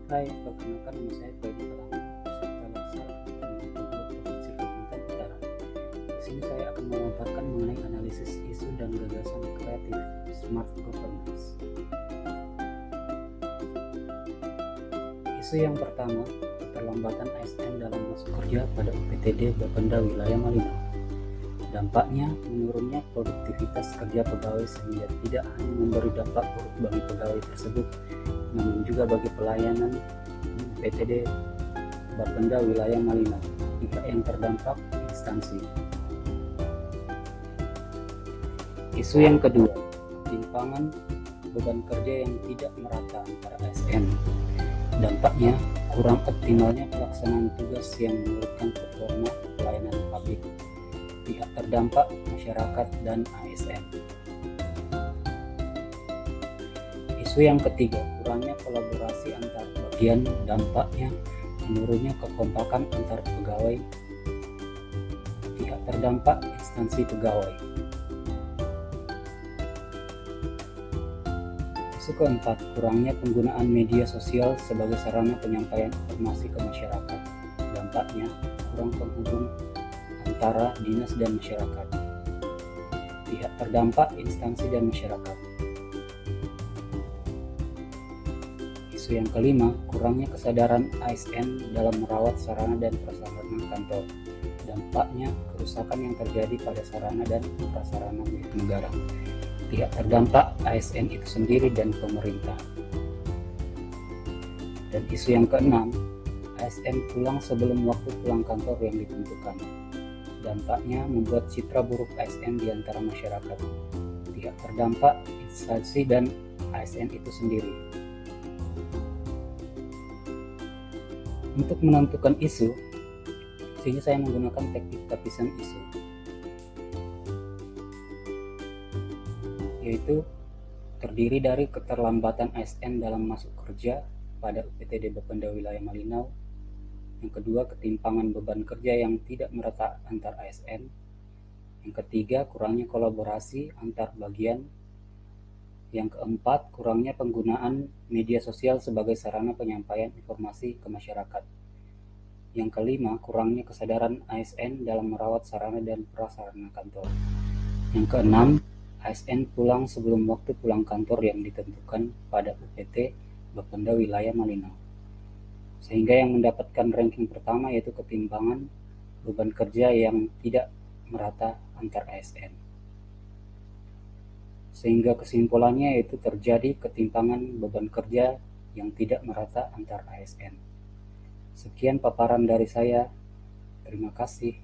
Hai, perkenalkan nama saya Freddy Pelangi, peserta laksar Angkatan 42 Provinsi Kalimantan Utara. Di sini saya akan memaparkan mengenai analisis isu dan gagasan kreatif Smart Governance. Isu yang pertama, keterlambatan ASN dalam masuk kerja pada UPTD Bapenda Wilayah Malinau. Dampaknya menurunnya produktivitas kerja pegawai sehingga tidak hanya memberi dampak buruk bagi pegawai tersebut, namun juga bagi pelayanan UPTD Bapenda Wilayah Malinau. Pihak yang terdampak instansi. Isu yang kedua, timpangan beban kerja yang tidak merata antara ASN. Dampaknya kurang optimalnya pelaksanaan tugas yang menyurutkan performa pelayanan publik. Pihak terdampak masyarakat dan ASN. Isu yang ketiga, kurangnya kolaborasi antar bagian. Dampaknya menurunnya kekompakan antar pegawai. Pihak terdampak instansi pegawai. Isu keempat, kurangnya penggunaan media sosial sebagai sarana penyampaian informasi ke masyarakat. Dampaknya kurang penghubung antara dinas dan masyarakat. Pihak terdampak instansi dan masyarakat. Isu yang kelima, kurangnya kesadaran ASN dalam merawat sarana dan prasarana kantor. Dampaknya kerusakan yang terjadi pada sarana dan prasarana milik negara. Pihak terdampak ASN itu sendiri dan pemerintah. Dan isu yang keenam, ASN pulang sebelum waktu pulang kantor yang ditentukan. Dampaknya membuat citra buruk ASN di antara masyarakat. Pihak terdampak instansi dan ASN itu sendiri. Untuk menentukan isu, sini saya menggunakan teknik lapisan isu, yaitu terdiri dari keterlambatan ASN dalam masuk kerja pada UPTD Bapenda Wilayah Malinau. Yang kedua, ketimpangan beban kerja yang tidak merata antar ASN. Yang ketiga, kurangnya kolaborasi antar bagian. Yang keempat, kurangnya penggunaan media sosial sebagai sarana penyampaian informasi ke masyarakat. Yang kelima, kurangnya kesadaran ASN dalam merawat sarana dan prasarana kantor. Yang keenam, ASN pulang sebelum waktu pulang kantor yang ditentukan pada UPT Bapenda Wilayah Malinau. Sehingga yang mendapatkan ranking pertama yaitu ketimpangan beban kerja yang tidak merata antar ASN. Sehingga kesimpulannya yaitu terjadi ketimpangan beban kerja yang tidak merata antar ASN. Sekian paparan dari saya. Terima kasih.